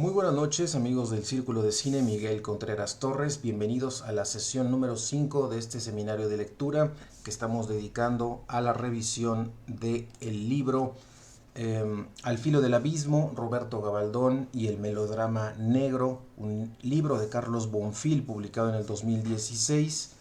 Muy buenas noches, amigos del Círculo de Cine Miguel Contreras Torres. Bienvenidos a la sesión número 5 de este seminario de lectura que estamos dedicando a la revisión del libro Al filo del abismo, Roberto Gabaldón y el melodrama negro, un libro de Carlos Bonfil publicado en el 2016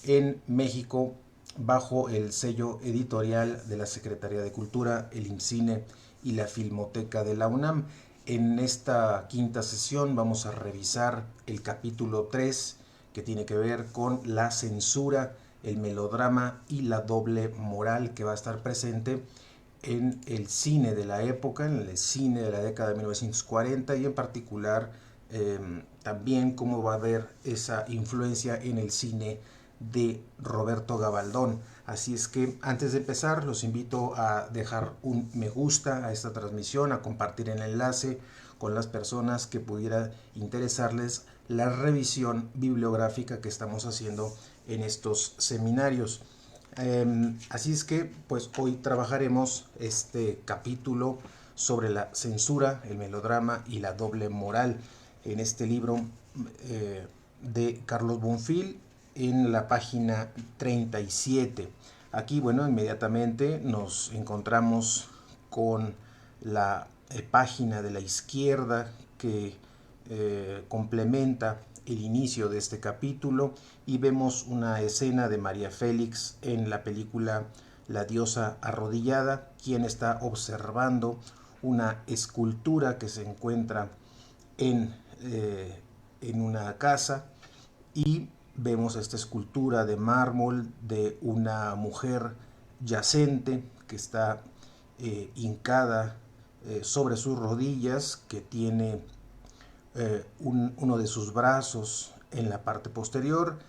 en México bajo el sello editorial de la Secretaría de Cultura, el IMCINE y la Filmoteca de la UNAM. En esta quinta sesión vamos a revisar el capítulo 3 que tiene que ver con la censura, el melodrama y la doble moral que va a estar presente en el cine de la época, en el cine de la década de 1940 y en particular también cómo va a haber esa influencia en el cine de Roberto Gabaldón. Así es que antes de empezar los invito a dejar un me gusta a esta transmisión, a compartir el enlace con las personas que pudiera interesarles la revisión bibliográfica que estamos haciendo en estos seminarios. Así es que pues hoy trabajaremos este capítulo sobre la censura, el melodrama y la doble moral en este libro de Carlos Bonfil en la página 37. Aquí, bueno, inmediatamente nos encontramos con la página de la izquierda que complementa el inicio de este capítulo y vemos una escena de María Félix en la película La diosa arrodillada, quien está observando una escultura que se encuentra en una casa y vemos esta escultura de mármol de una mujer yacente que está hincada sobre sus rodillas, que tiene uno de sus brazos en la parte posterior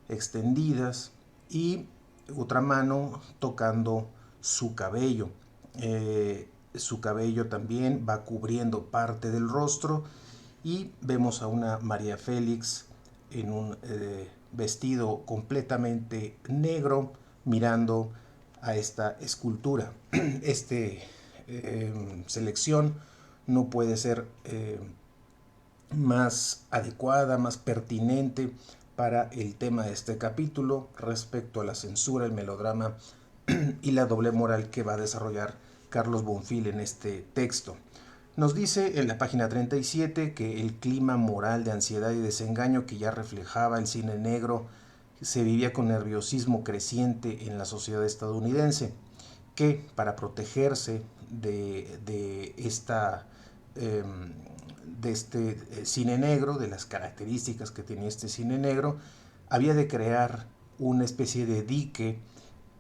extendidas y otra mano tocando su cabello. Su cabello también va cubriendo parte del rostro y vemos a una María Félix en un vestido completamente negro mirando a esta escultura. Esta selección no puede ser más adecuada, más pertinente para el tema de este capítulo respecto a la censura, el melodrama y la doble moral que va a desarrollar Carlos Bonfil en este texto. Nos dice en la página 37 que el clima moral de ansiedad y desengaño que ya reflejaba el cine negro se vivía con nerviosismo creciente en la sociedad estadounidense, que para protegerse de este cine negro, de las características que tenía este cine negro, había de crear una especie de dique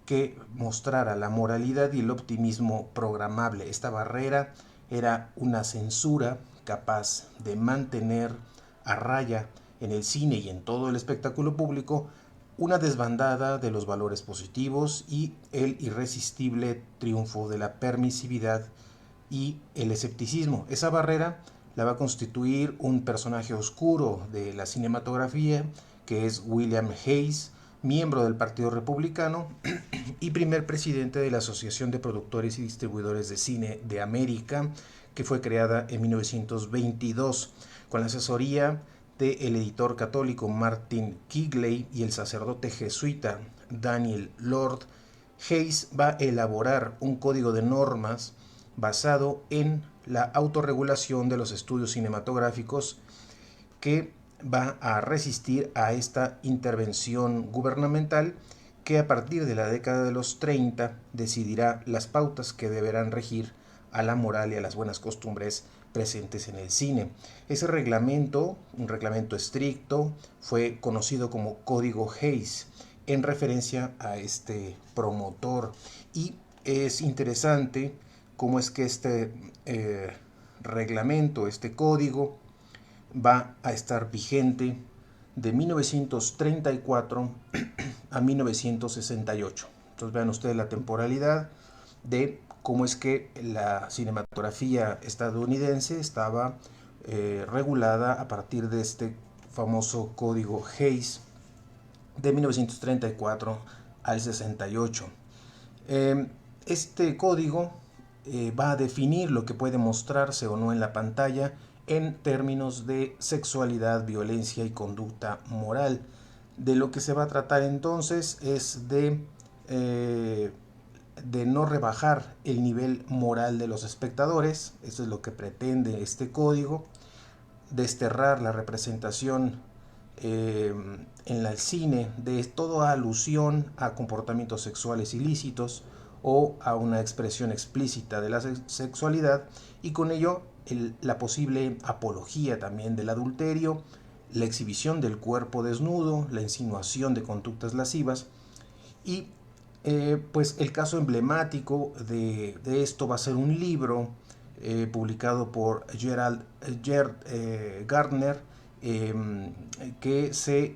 que mostrara la moralidad y el optimismo programable. Esta barrera era una censura capaz de mantener a raya en el cine y en todo el espectáculo público una desbandada de los valores positivos y el irresistible triunfo de la permisividad y el escepticismo. Esa barrera la va a constituir un personaje oscuro de la cinematografía, que es William Hayes, miembro del Partido Republicano y primer presidente de la Asociación de Productores y Distribuidores de Cine de América, que fue creada en 1922 con la asesoría del editor católico Martin Kigley y el sacerdote jesuita Daniel Lord. Hayes va a elaborar un código de normas basado en la autorregulación de los estudios cinematográficos que va a resistir a esta intervención gubernamental que a partir de la década de los 30 decidirá las pautas que deberán regir a la moral y a las buenas costumbres presentes en el cine. Ese reglamento, un reglamento estricto, fue conocido como Código Hayes en referencia a este promotor, y es interesante cómo es que este reglamento, este código, va a estar vigente de 1934 a 1968. Entonces vean ustedes la temporalidad de cómo es que la cinematografía estadounidense estaba regulada a partir de este famoso código Hayes de 1934 al 68. Este código va a definir lo que puede mostrarse o no en la pantalla en términos de sexualidad, violencia y conducta moral. De lo que se va a tratar entonces es de no rebajar el nivel moral de los espectadores. Eso es lo que pretende este código, desterrar la representación en el cine de toda alusión a comportamientos sexuales ilícitos o a una expresión explícita de la sexualidad, y con ello la posible apología también del adulterio, la exhibición del cuerpo desnudo, la insinuación de conductas lascivas. Y pues el caso emblemático de esto va a ser un libro publicado por Gerald Gardner, que se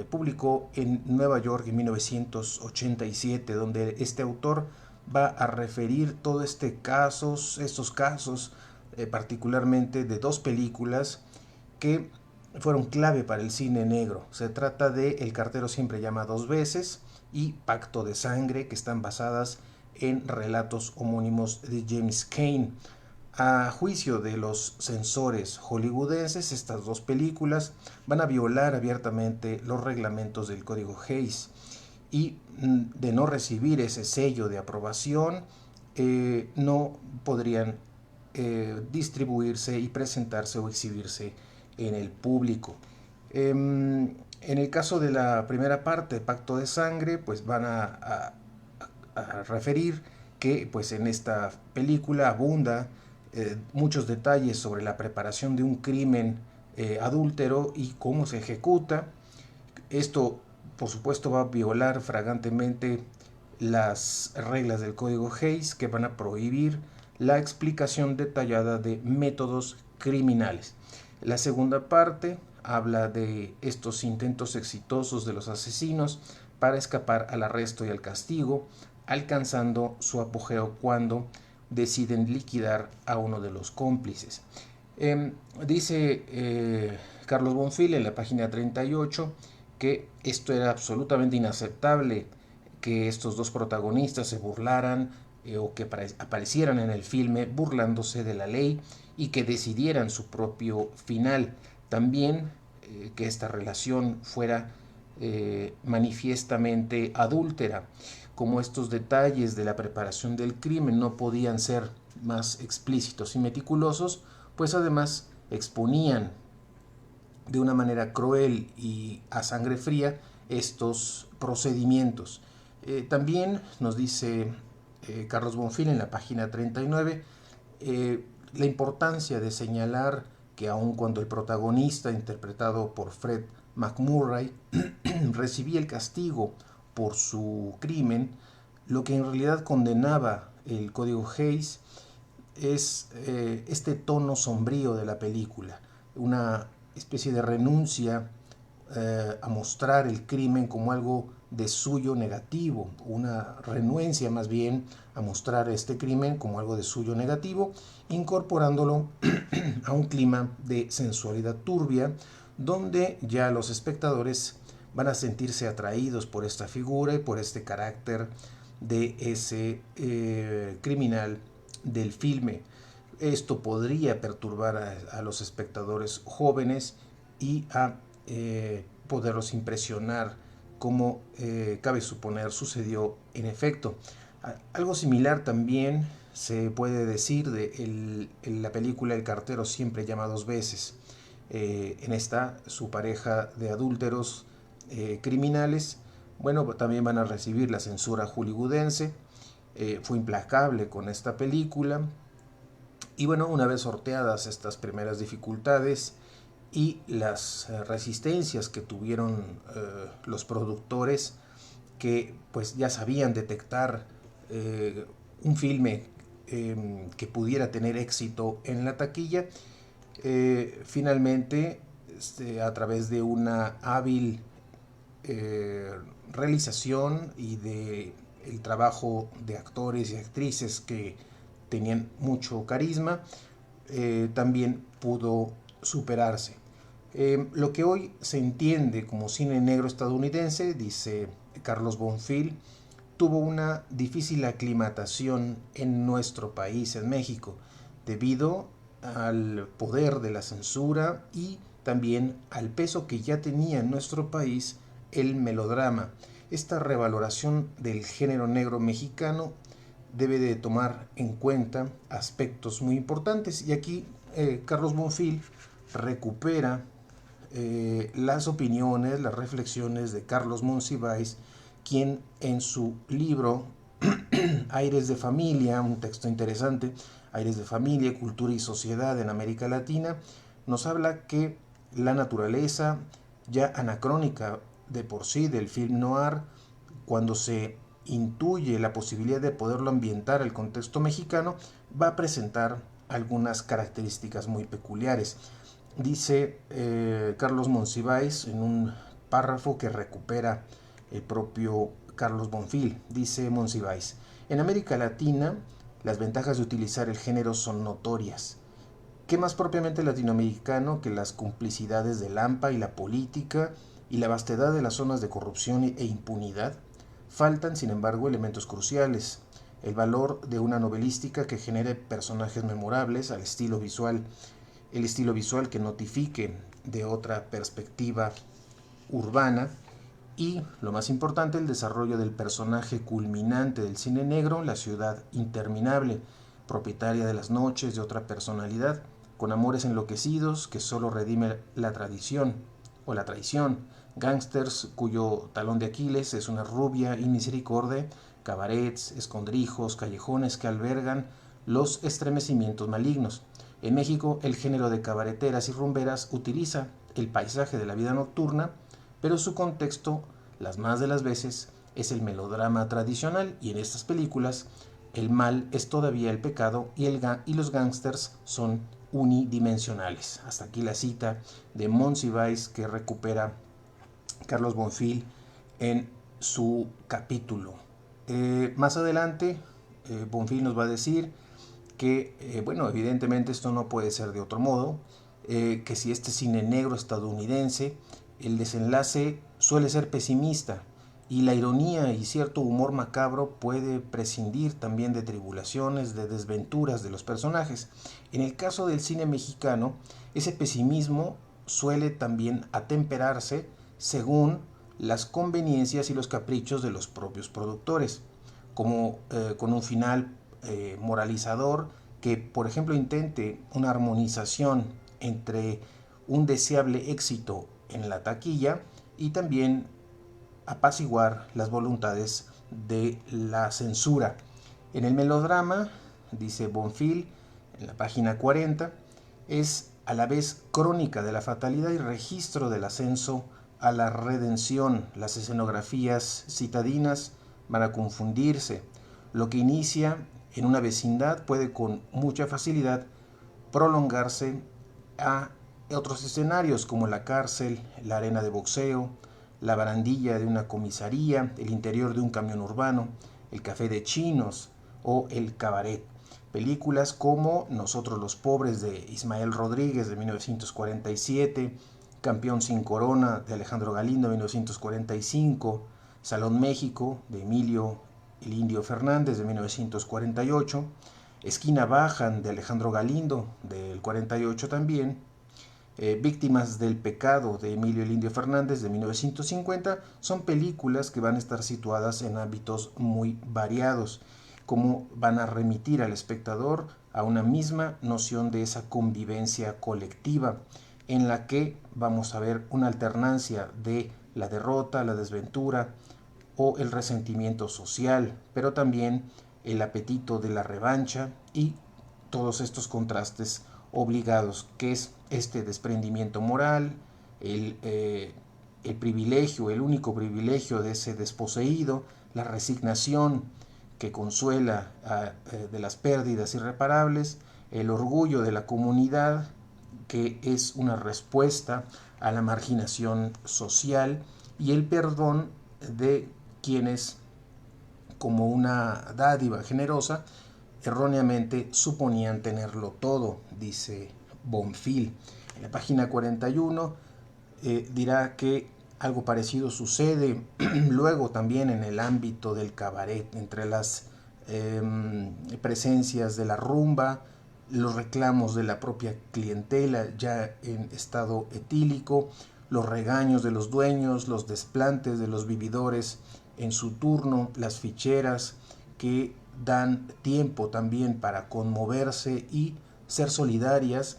publicó en Nueva York en 1987, donde este autor va a referir todos estos casos, particularmente de dos películas que fueron clave para el cine negro. Se trata de El cartero siempre llama dos veces y Pacto de Sangre, que están basadas en relatos homónimos de James Cain. A juicio de los censores hollywoodenses, estas dos películas van a violar abiertamente los reglamentos del Código Hays, y de no recibir ese sello de aprobación, no podrían distribuirse y presentarse o exhibirse en el público. En el caso de la primera parte, Pacto de Sangre, pues van a referir que pues en esta película abunda muchos detalles sobre la preparación de un crimen adúltero y cómo se ejecuta. Esto, por supuesto, va a violar flagrantemente las reglas del Código Hays, que van a prohibir la explicación detallada de métodos criminales. La segunda parte habla de estos intentos exitosos de los asesinos para escapar al arresto y al castigo, alcanzando su apogeo cuando deciden liquidar a uno de los cómplices. Dice Carlos Bonfil en la página 38 que esto era absolutamente inaceptable, que estos dos protagonistas se burlaran o que aparecieran en el filme burlándose de la ley y que decidieran su propio final. También que esta relación fuera manifiestamente adúltera. Como estos detalles de la preparación del crimen no podían ser más explícitos y meticulosos, pues además exponían de una manera cruel y a sangre fría estos procedimientos. También nos dice Carlos Bonfil en la página 39 la importancia de señalar que aun cuando el protagonista, interpretado por Fred McMurray, recibía el castigo por su crimen, lo que en realidad condenaba el Código Hays es este tono sombrío de la película, una especie de renuncia a mostrar el crimen como algo de suyo negativo, una renuencia más bien a mostrar este crimen como algo de suyo negativo, incorporándolo a un clima de sensualidad turbia, donde ya los espectadores van a sentirse atraídos por esta figura y por este carácter de ese criminal del filme. Esto podría perturbar a los espectadores jóvenes y a poderlos impresionar, como cabe suponer sucedió en efecto. Algo similar también se puede decir de la película El cartero siempre llama dos veces. En esta, su pareja de adúlteros criminales, bueno, también van a recibir la censura hollywoodense. Fue implacable con esta película. Y bueno, una vez sorteadas estas primeras dificultades y las resistencias que tuvieron los productores, que pues ya sabían detectar un filme que pudiera tener éxito en la taquilla, finalmente a través de una hábil realización y de el trabajo de actores y actrices que tenían mucho carisma, también pudo superarse. Lo que hoy se entiende como cine negro estadounidense, dice Carlos Bonfil, tuvo una difícil aclimatación en nuestro país, en México, debido al poder de la censura y también al peso que ya tenía en nuestro país el melodrama. Esta revaloración del género negro mexicano debe de tomar en cuenta aspectos muy importantes, y aquí Carlos Bonfil recupera las opiniones, las reflexiones de Carlos Monsiváis, quien en su libro Aires de Familia, un texto interesante, Aires de Familia, Cultura y Sociedad en América Latina, nos habla que la naturaleza ya anacrónica de por sí del film noir, cuando se intuye la posibilidad de poderlo ambientar al contexto mexicano, va a presentar algunas características muy peculiares. Dice Carlos Monsiváis en un párrafo que recupera el propio Carlos Bonfil. Dice Monsiváis: en América Latina las ventajas de utilizar el género son notorias. ¿Qué más propiamente latinoamericano que las complicidades del AMPA y la política y la vastedad de las zonas de corrupción e impunidad? Faltan, sin embargo, elementos cruciales: el valor de una novelística que genere personajes memorables, el estilo visual que notifique de otra perspectiva urbana, y, lo más importante, el desarrollo del personaje culminante del cine negro, la ciudad interminable, propietaria de las noches de otra personalidad, con amores enloquecidos que solo redime la tradición o la traición, gángsters cuyo talón de Aquiles es una rubia inmisericordia, cabarets, escondrijos, callejones que albergan los estremecimientos malignos. En México, el género de cabareteras y rumberas utiliza el paisaje de la vida nocturna, pero su contexto, las más de las veces, es el melodrama tradicional, y en estas películas el mal es todavía el pecado y los gángsters son unidimensionales. Hasta aquí la cita de Monsiváis que recupera Carlos Bonfil en su capítulo. Más adelante, Bonfil nos va a decir que, bueno, evidentemente esto no puede ser de otro modo, que si este cine negro estadounidense, el desenlace suele ser pesimista, y la ironía y cierto humor macabro puede prescindir también de tribulaciones, de desventuras de los personajes. En el caso del cine mexicano, ese pesimismo suele también atemperarse según las conveniencias y los caprichos de los propios productores, como con un final moralizador que, por ejemplo, intente una armonización entre un deseable éxito en la taquilla y también apaciguar las voluntades de la censura. En el melodrama, dice Bonfil en la página 40, es a la vez crónica de la fatalidad y registro del ascenso a la redención. Las escenografías citadinas van a confundirse. Lo que inicia en una vecindad puede con mucha facilidad prolongarse a otros escenarios como la cárcel, la arena de boxeo, la barandilla de una comisaría, el interior de un camión urbano, el café de chinos o el cabaret. Películas como Nosotros los pobres de Ismael Rodríguez de 1947, Campeón sin corona de Alejandro Galindo de 1945, Salón México de Emilio el Indio Fernández de 1948, Esquina Baja de Alejandro Galindo del 48 también, Víctimas del Pecado de Emilio el Indio Fernández de 1950, son películas que van a estar situadas en ámbitos muy variados, como van a remitir al espectador a una misma noción de esa convivencia colectiva, en la que vamos a ver una alternancia de la derrota, la desventura o el resentimiento social, pero también el apetito de la revancha y todos estos contrastes obligados, que es este desprendimiento moral, el privilegio, el único privilegio de ese desposeído, la resignación que consuela de las pérdidas irreparables, el orgullo de la comunidad, que es una respuesta a la marginación social, y el perdón de quienes, como una dádiva generosa, erróneamente suponían tenerlo todo, dice Bonfil. En la página 41 dirá que algo parecido sucede luego también en el ámbito del cabaret, entre las presencias de la rumba, los reclamos de la propia clientela ya en estado etílico, los regaños de los dueños, los desplantes de los vividores en su turno, las ficheras que dan tiempo también para conmoverse y ser solidarias,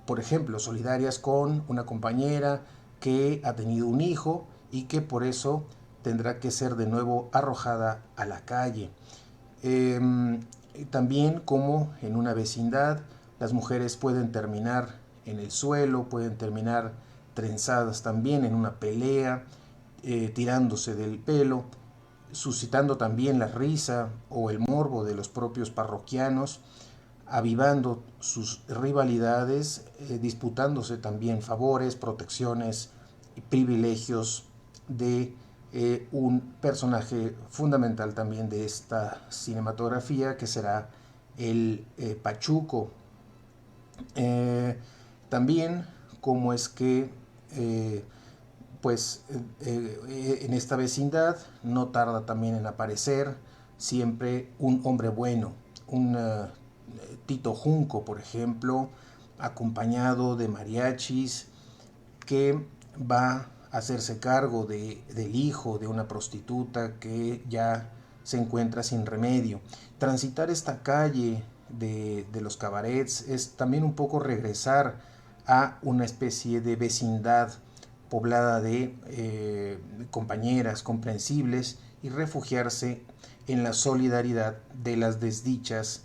por ejemplo, solidarias con una compañera que ha tenido un hijo y que por eso tendrá que ser de nuevo arrojada a la calle. También como en una vecindad las mujeres pueden terminar en el suelo, pueden terminar trenzadas también en una pelea, tirándose del pelo, suscitando también la risa o el morbo de los propios parroquianos, avivando sus rivalidades, disputándose también favores, protecciones y privilegios de un personaje fundamental también de esta cinematografía, que será el Pachuco. También cómo es que en esta vecindad no tarda también en aparecer siempre un hombre bueno, un Tito Junco, por ejemplo, acompañado de mariachis, que va a hacerse cargo del hijo de una prostituta que ya se encuentra sin remedio. Transitar esta calle de los cabarets es también un poco regresar a una especie de vecindad poblada de compañeras comprensibles y refugiarse en la solidaridad de las desdichas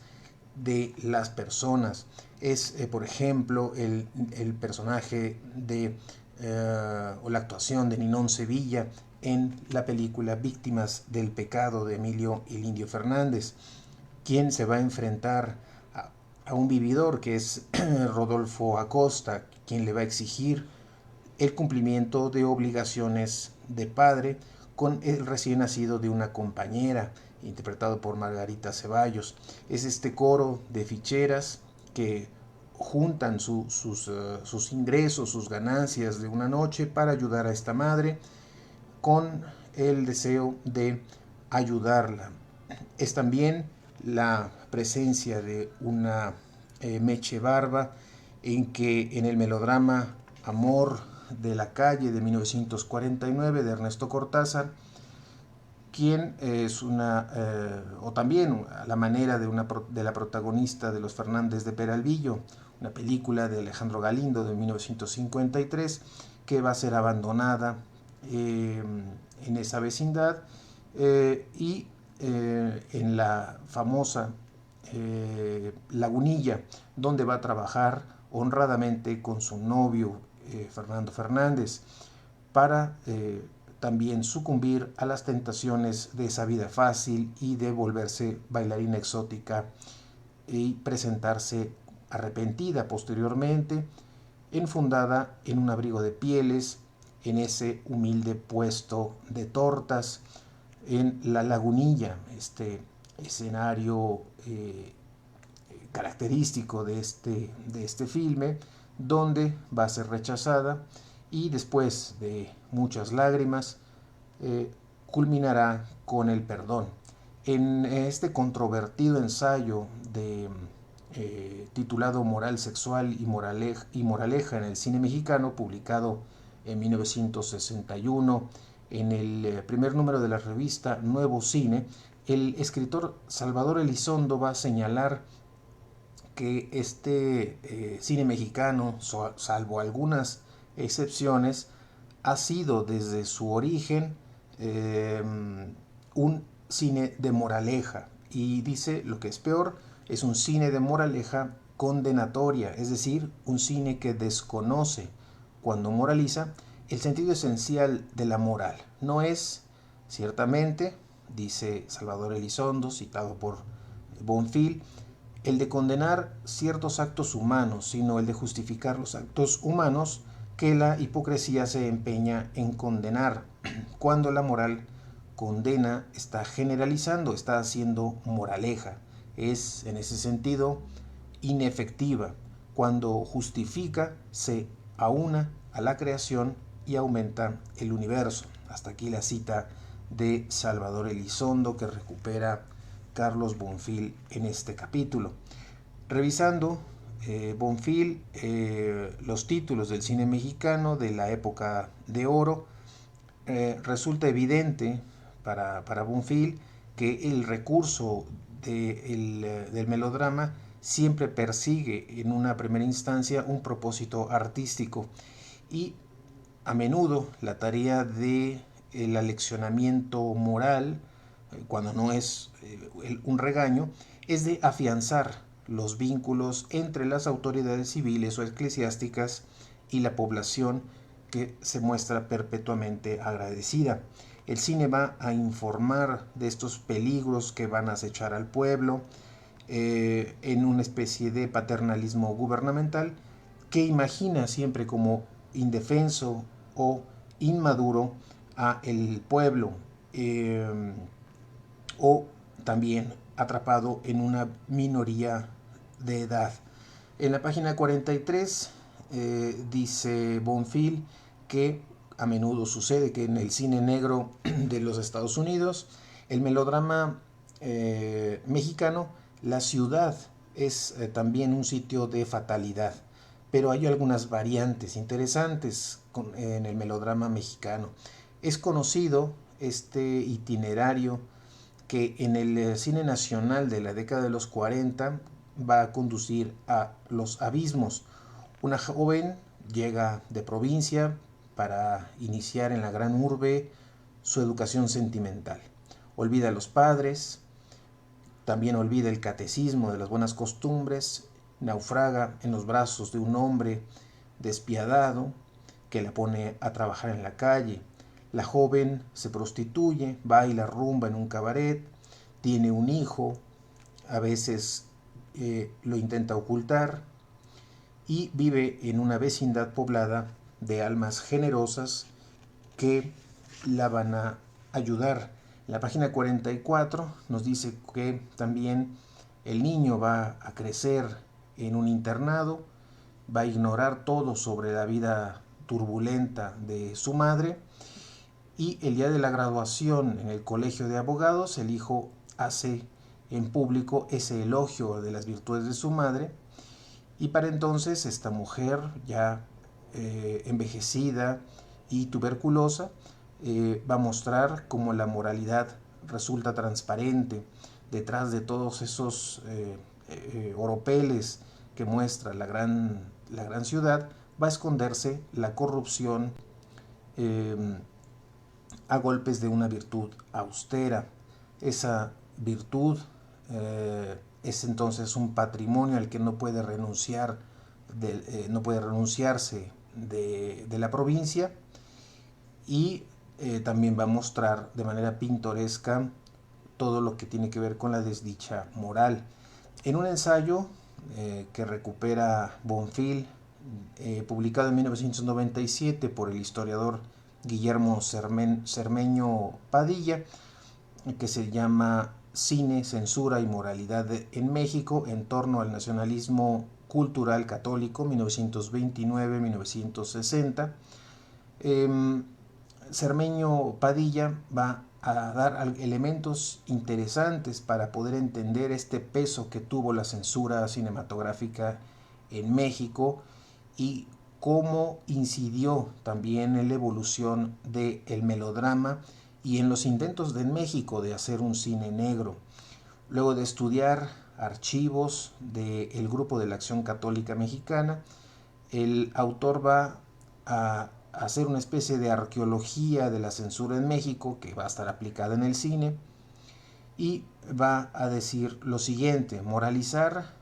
de las personas. Es, por ejemplo, el personaje o la actuación de Ninón Sevilla en la película Víctimas del Pecado de Emilio el Indio Fernández, quien se va a enfrentar a un vividor que es Rodolfo Acosta, quien le va a exigir el cumplimiento de obligaciones de padre con el recién nacido de una compañera, interpretado por Margarita Ceballos. Es este coro de ficheras que juntan sus ingresos, sus ganancias de una noche para ayudar a esta madre con el deseo de ayudarla. Es también la presencia de una Meche Barba, en que en el melodrama Amor de la calle de 1949 de Ernesto Cortázar, quien es o también a la manera de la protagonista de Los Fernández de Peralvillo, una película de Alejandro Galindo de 1953, que va a ser abandonada en esa vecindad, y en la famosa Lagunilla, donde va a trabajar honradamente con su novio Fernando Fernández, para también sucumbir a las tentaciones de esa vida fácil y de volverse bailarina exótica y presentarse arrepentida posteriormente, enfundada en un abrigo de pieles, en ese humilde puesto de tortas en La Lagunilla, este escenario característico de este filme, donde va a ser rechazada y después de muchas lágrimas culminará con el perdón. En este controvertido ensayo titulado Moral Sexual y Moraleja en el Cine Mexicano, publicado en 1961 en el primer número de la revista Nuevo Cine, el escritor Salvador Elizondo va a señalar que este cine mexicano, salvo algunas excepciones, ha sido desde su origen un cine de moraleja, y dice lo que es peor, es un cine de moraleja condenatoria, es decir, un cine que desconoce, cuando moraliza, el sentido esencial de la moral. No es, ciertamente, dice Salvador Elizondo, citado por Bonfil, el de condenar ciertos actos humanos, sino el de justificar los actos humanos que la hipocresía se empeña en condenar. Cuando la moral condena, está generalizando, está haciendo moraleja. Es, en ese sentido, inefectiva. Cuando justifica, se aúna a la creación y aumenta el universo. Hasta aquí la cita de Salvador Elizondo, que recupera Carlos Bonfil en este capítulo. Revisando Bonfil, los títulos del cine mexicano de la época de oro, resulta evidente para Bonfil que el recurso del melodrama siempre persigue en una primera instancia un propósito artístico y a menudo la tarea de el aleccionamiento moral, cuando no es un regaño, es de afianzar los vínculos entre las autoridades civiles o eclesiásticas y la población, que se muestra perpetuamente agradecida. El cine va a informar de estos peligros que van a acechar al pueblo, en una especie de paternalismo gubernamental que imagina siempre como indefenso o inmaduro a el pueblo, o también atrapado en una minoría de edad. En la página 43 dice Bonfil que a menudo sucede que en el cine negro de los Estados Unidos, el melodrama mexicano, la ciudad es también un sitio de fatalidad, pero hay algunas variantes interesantes en el melodrama mexicano. Es conocido este itinerario que en el cine nacional de la década de los 40 va a conducir a los abismos. Una joven llega de provincia para iniciar en la gran urbe su educación sentimental. Olvida a los padres, también olvida el catecismo de las buenas costumbres, naufraga en los brazos de un hombre despiadado que la pone a trabajar en la calle. La joven se prostituye, baila rumba en un cabaret, tiene un hijo, a veces lo intenta ocultar y vive en una vecindad poblada de almas generosas que la van a ayudar. En la página 44 nos dice que también el niño va a crecer en un internado, va a ignorar todo sobre la vida turbulenta de su madre, y el día de la graduación en el colegio de abogados el hijo hace en público ese elogio de las virtudes de su madre, y para entonces esta mujer ya envejecida y tuberculosa va a mostrar cómo la moralidad resulta transparente detrás de todos esos oropeles que muestra la gran ciudad. Va a esconderse la corrupción a golpes de una virtud austera. Esa virtud es entonces un patrimonio al que no puede renunciarse de la provincia, y también va a mostrar de manera pintoresca todo lo que tiene que ver con la desdicha moral. En un ensayo que recupera Bonfil, publicado en 1997 por el historiador Guillermo Cermeño Padilla, que se llama Cine, Censura y Moralidad en México en torno al nacionalismo cultural católico 1929-1960, Cermeño Padilla va a dar elementos interesantes para poder entender este peso que tuvo la censura cinematográfica en México y cómo incidió también en la evolución del melodrama y en los intentos de México de hacer un cine negro. Luego de estudiar archivos del Grupo de la Acción Católica Mexicana, el autor va a hacer una especie de arqueología de la censura en México que va a estar aplicada en el cine, y va a decir lo siguiente: moralizar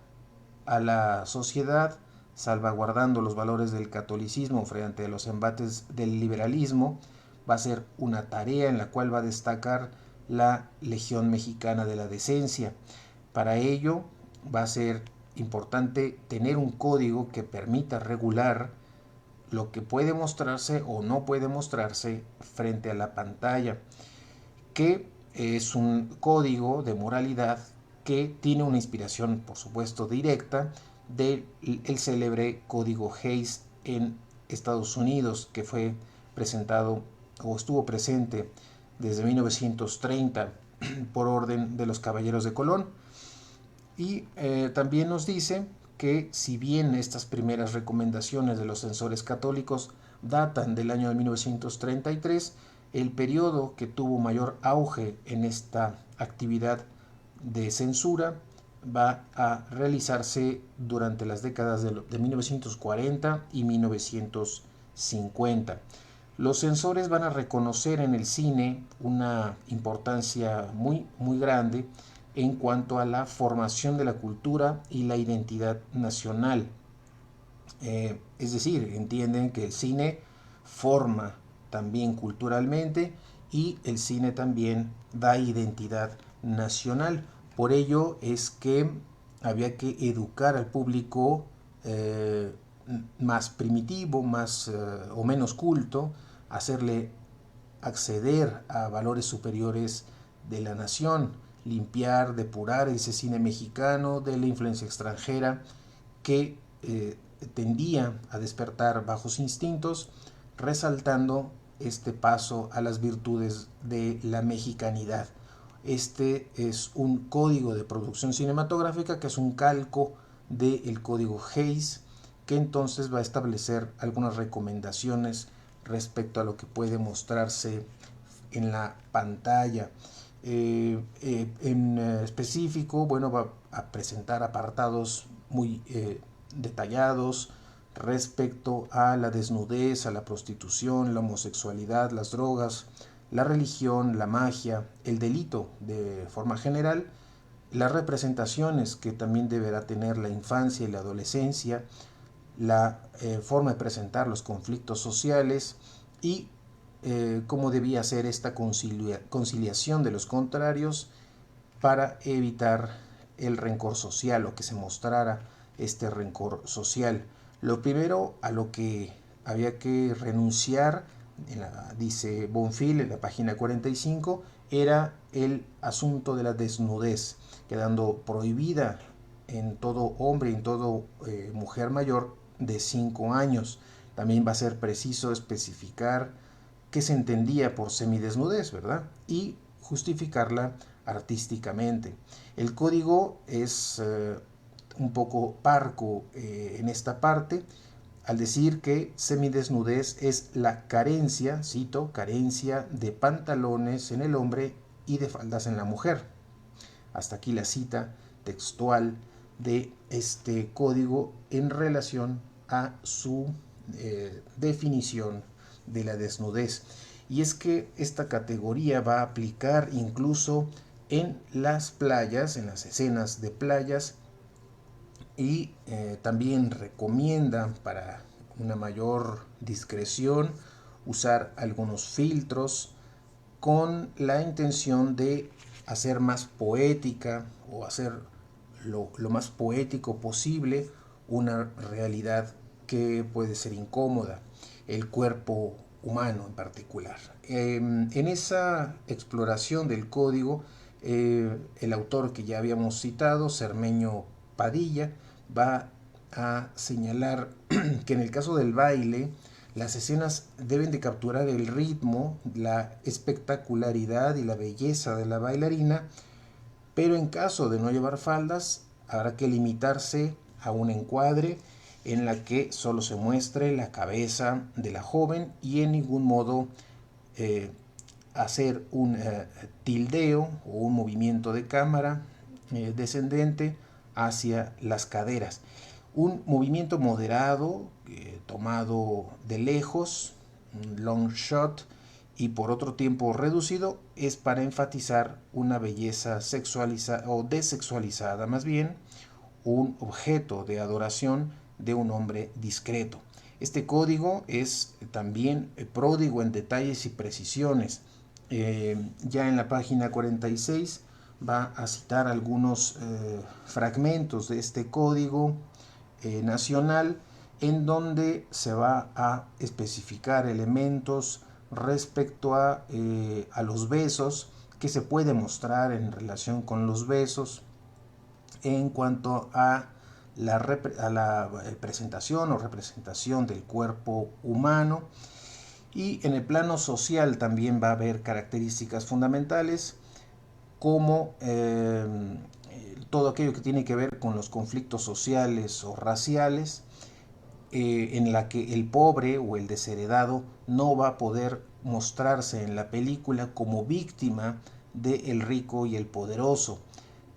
a la sociedad salvaguardando los valores del catolicismo frente a los embates del liberalismo va a ser una tarea en la cual va a destacar la Legión Mexicana de la Decencia. Para ello va a ser importante tener un código que permita regular lo que puede mostrarse o no puede mostrarse frente a la pantalla, que es un código de moralidad que tiene una inspiración, por supuesto, directa del célebre Código Hays en Estados Unidos, que fue presentado o estuvo presente desde 1930 por orden de los caballeros de Colón. Y también nos dice que si bien estas primeras recomendaciones de los censores católicos datan del año de 1933, el periodo que tuvo mayor auge en esta actividad de censura va a realizarse durante las décadas de 1940 y 1950. Los censores van a reconocer en el cine una importancia muy grande en cuanto a la formación de la cultura y la identidad nacional. Es decir, entienden que el cine forma también culturalmente y el cine también da identidad nacional. Por ello es que había que educar al público más primitivo, más o menos culto, hacerle acceder a valores superiores de la nación, limpiar, depurar ese cine mexicano de la influencia extranjera que tendía a despertar bajos instintos, resaltando este paso a las virtudes de la mexicanidad. Este es un código de producción cinematográfica que es un calco del código Hays, que entonces va a establecer algunas recomendaciones respecto a lo que puede mostrarse en la pantalla. En específico, bueno, va a presentar apartados muy detallados respecto a la desnudez, a la prostitución, la homosexualidad, las drogas, la religión, la magia, el delito de forma general, las representaciones que también deberá tener la infancia y la adolescencia, la forma de presentar los conflictos sociales y cómo debía ser esta conciliación de los contrarios para evitar el rencor social o que se mostrara este rencor social. Lo primero a lo que había que renunciar, dice Bonfil en la página 45, era el asunto de la desnudez, quedando prohibida en todo hombre y en todo mujer mayor de 5 años. También va a ser preciso especificar qué se entendía por semidesnudez, ¿verdad? Y justificarla artísticamente. El código es un poco parco en esta parte, al decir que semidesnudez es la carencia, cito, carencia de pantalones en el hombre y de faldas en la mujer. Hasta aquí la cita textual de este código en relación a su definición de la desnudez. Y es que esta categoría va a aplicar incluso en las playas, en las escenas de playas, y también recomienda para una mayor discreción usar algunos filtros con la intención de hacer más poética o hacer lo más poético posible una realidad que puede ser incómoda, el cuerpo humano en particular. En esa exploración del código, el autor que ya habíamos citado, Cermeño Padilla, va a señalar que en el caso del baile, las escenas deben de capturar el ritmo, la espectacularidad y la belleza de la bailarina, pero en caso de no llevar faldas, habrá que limitarse a un encuadre en la que solo se muestre la cabeza de la joven y en ningún modo hacer un tildeo o un movimiento de cámara descendente hacia las caderas. Un movimiento moderado, tomado de lejos, un long shot, y por otro tiempo reducido, es para enfatizar una belleza sexualizada o desexualizada, más bien un objeto de adoración de un hombre discreto. Este código es también pródigo en detalles y precisiones. Ya en la página 46 va a citar algunos fragmentos de este código nacional en donde se va a especificar elementos respecto a los besos, que se puede mostrar en relación con los besos en cuanto a la presentación o representación del cuerpo humano. Y en el plano social también va a haber características fundamentales como todo aquello que tiene que ver con los conflictos sociales o raciales, en la que el pobre o el desheredado no va a poder mostrarse en la película como víctima del rico y el poderoso,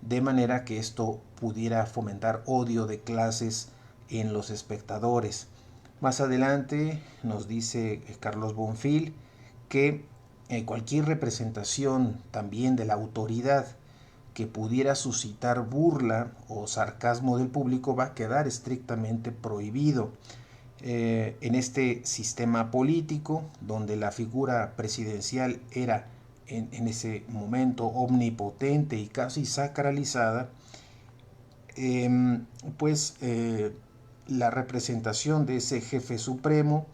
de manera que esto pudiera fomentar odio de clases en los espectadores. Más adelante nos dice Carlos Bonfil que cualquier representación también de la autoridad que pudiera suscitar burla o sarcasmo del público va a quedar estrictamente prohibido. En este sistema político, donde la figura presidencial era en ese momento omnipotente y casi sacralizada, la representación de ese jefe supremo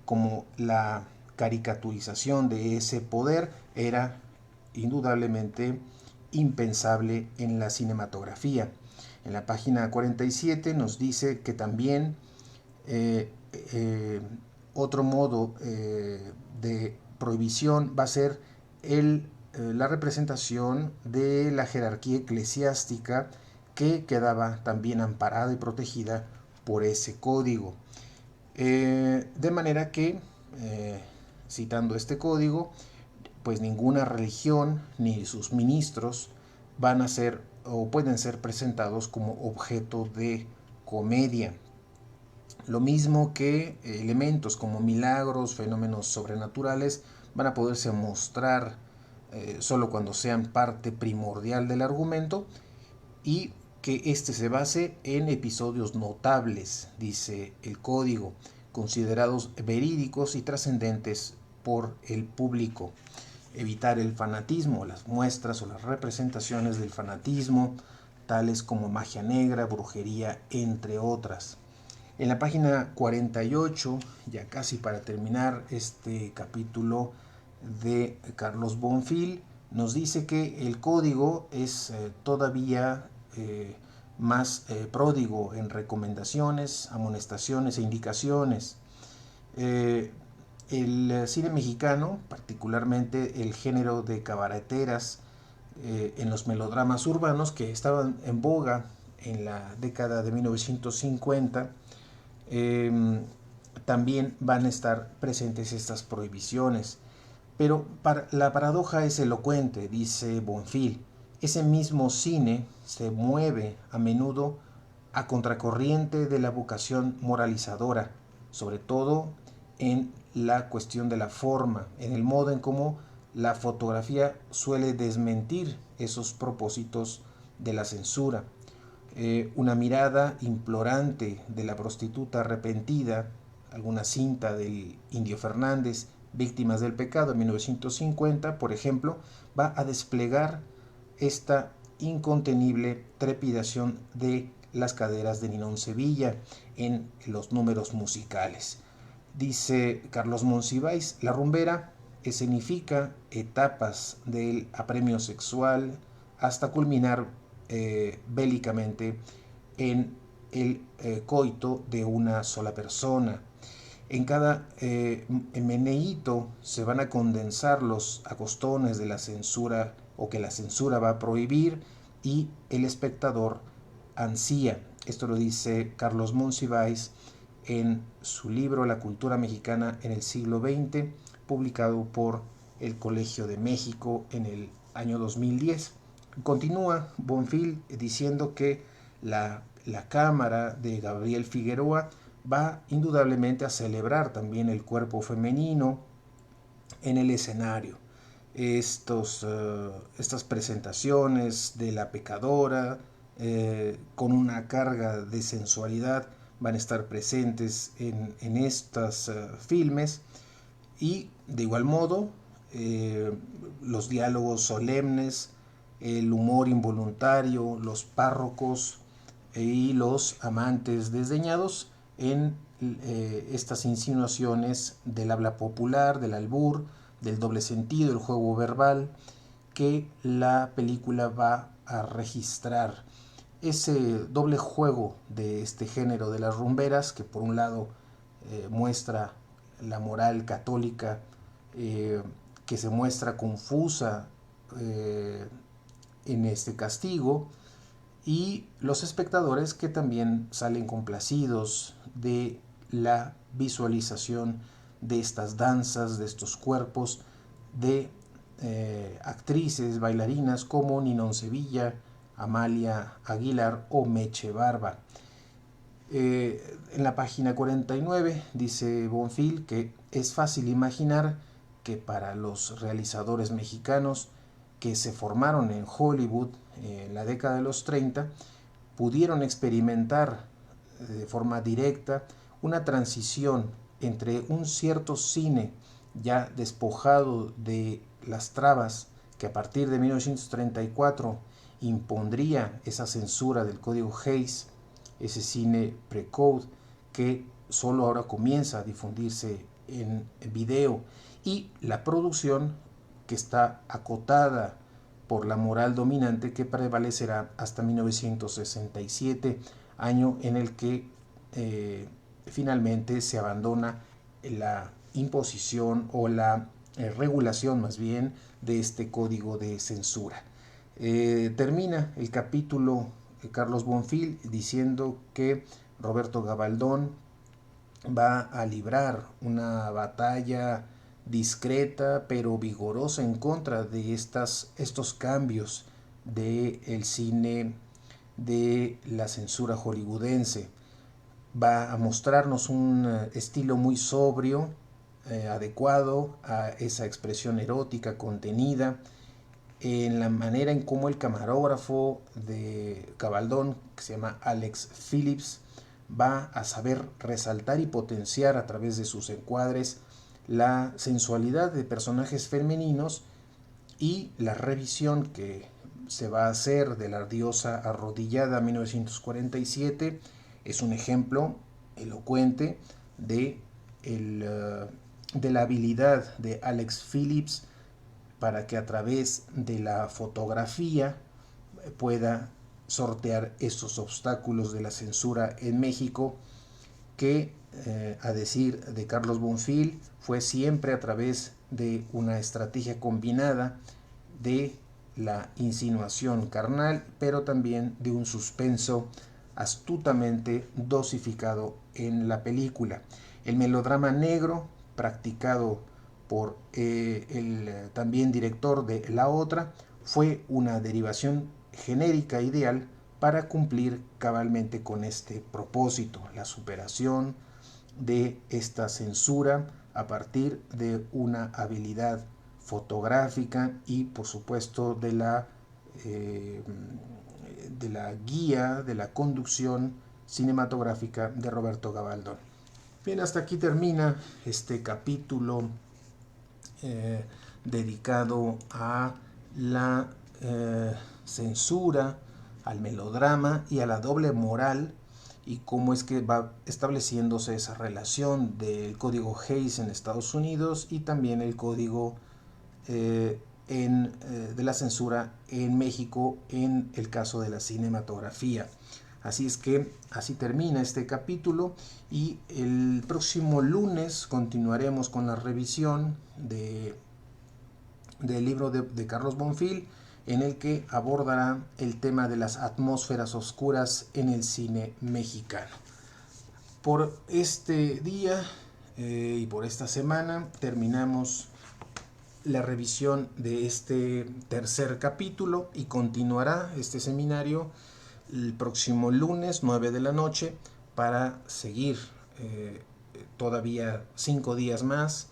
como la caricaturización de ese poder era indudablemente impensable en la cinematografía. En la página 47 nos dice que también otro modo de prohibición va a ser la representación de la jerarquía eclesiástica, que quedaba también amparada y protegida por ese código. De manera que, citando este código, pues ninguna religión ni sus ministros van a ser o pueden ser presentados como objeto de comedia. Lo mismo que elementos como milagros, fenómenos sobrenaturales, van a poderse mostrar solo cuando sean parte primordial del argumento, y que éste se base en episodios notables, dice el código, considerados verídicos y trascendentes por el público. Evitar el fanatismo, las muestras o las representaciones del fanatismo, tales como magia negra, brujería, entre otras. En la página 48, ya casi para terminar este capítulo de Carlos Bonfil, nos dice que el código es todavía más pródigo en recomendaciones, amonestaciones e indicaciones. El cine mexicano, particularmente el género de cabareteras en los melodramas urbanos que estaban en boga en la década de 1950, también van a estar presentes estas prohibiciones. Pero la paradoja es elocuente, dice Bonfil. Ese mismo cine se mueve a menudo a contracorriente de la vocación moralizadora, sobre todo en la cuestión de la forma, en el modo en cómo la fotografía suele desmentir esos propósitos de la censura. Una mirada implorante de la prostituta arrepentida, alguna cinta del Indio Fernández, Víctimas del Pecado, en 1950, por ejemplo, va a desplegar esta incontenible trepidación de las caderas de Ninón Sevilla en los números musicales. Dice Carlos Monsiváis, la rumbera escenifica etapas del apremio sexual hasta culminar bélicamente en el coito de una sola persona. En cada meneíto se van a condensar los acostones de la censura o que la censura va a prohibir, y el espectador ansía. Esto lo dice Carlos Monsiváis en su libro La cultura mexicana en el siglo XX, publicado por el Colegio de México en el año 2010. Continúa Bonfil diciendo que la cámara de Gabriel Figueroa va indudablemente a celebrar también el cuerpo femenino en el escenario. Estas presentaciones de la pecadora con una carga de sensualidad van a estar presentes en estos filmes, y de igual modo los diálogos solemnes, el humor involuntario, los párrocos y los amantes desdeñados en estas insinuaciones del habla popular, del albur, del doble sentido, el juego verbal que la película va a registrar. Ese doble juego de este género de las rumberas, que por un lado muestra la moral católica, que se muestra confusa en este castigo, y los espectadores que también salen complacidos de la visualización de estas danzas, de estos cuerpos de actrices, bailarinas como Ninón Sevilla, Amalia Aguilar o Meche Barba. En la página 49 dice Bonfil que es fácil imaginar que para los realizadores mexicanos que se formaron en Hollywood en la década de los 30 pudieron experimentar de forma directa una transición entre un cierto cine ya despojado de las trabas que a partir de 1934 impondría esa censura del código Hays, ese cine pre-code que solo ahora comienza a difundirse en video, y la producción que está acotada por la moral dominante que prevalecerá hasta 1967, año en el que finalmente se abandona la imposición o la regulación más bien de este código de censura. Termina el capítulo Carlos Bonfil diciendo que Roberto Gabaldón va a librar una batalla discreta pero vigorosa en contra de estos cambios del cine de la censura hollywoodense. Va a mostrarnos un estilo muy sobrio, adecuado a esa expresión erótica contenida, en la manera en cómo el camarógrafo de Gabaldón, que se llama Alex Phillips, va a saber resaltar y potenciar a través de sus encuadres la sensualidad de personajes femeninos, y la revisión que se va a hacer de la diosa arrodillada 1947 es un ejemplo elocuente de la habilidad de Alex Phillips para que a través de la fotografía pueda sortear estos obstáculos de la censura en México, que a decir de Carlos Bonfil fue siempre a través de una estrategia combinada de la insinuación carnal, pero también de un suspenso astutamente dosificado en la película. El melodrama negro, practicado por el también director de La Otra, fue una derivación genérica ideal para cumplir cabalmente con este propósito, la superación de esta censura a partir de una habilidad fotográfica y por supuesto de la guía, de la conducción cinematográfica de Roberto Gabaldón. Bien, hasta aquí termina este capítulo dedicado a la censura, al melodrama y a la doble moral, y cómo es que va estableciéndose esa relación del código Hays en Estados Unidos y también el código de la censura en México en el caso de la cinematografía. Así es que así termina este capítulo, y el próximo lunes continuaremos con la revisión del libro de Carlos Bonfil, en el que abordará el tema de las atmósferas oscuras en el cine mexicano. Por este día y por esta semana terminamos la revisión de este tercer capítulo, y continuará este seminario el próximo lunes 9 de la noche para seguir todavía 5 días más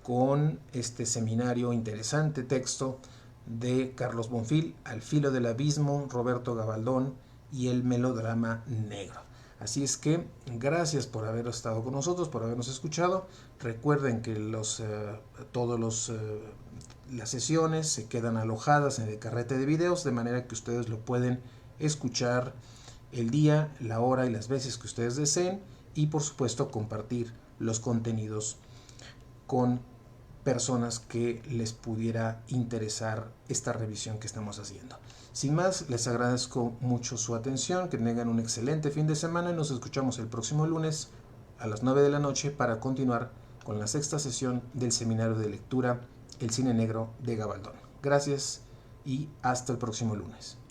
con este seminario interesante texto de Carlos Bonfil, Al filo del abismo, Roberto Gabaldón y el melodrama negro. Así es que gracias por haber estado con nosotros, por habernos escuchado. Recuerden que las sesiones se quedan alojadas en el carrete de videos, de manera que ustedes lo pueden escuchar el día, la hora y las veces que ustedes deseen, y por supuesto compartir los contenidos con personas que les pudiera interesar esta revisión que estamos haciendo. Sin más, les agradezco mucho su atención, que tengan un excelente fin de semana y nos escuchamos el próximo lunes a las 9 de la noche para continuar con la sexta sesión del seminario de lectura El cine negro de Gabaldón. Gracias y hasta el próximo lunes.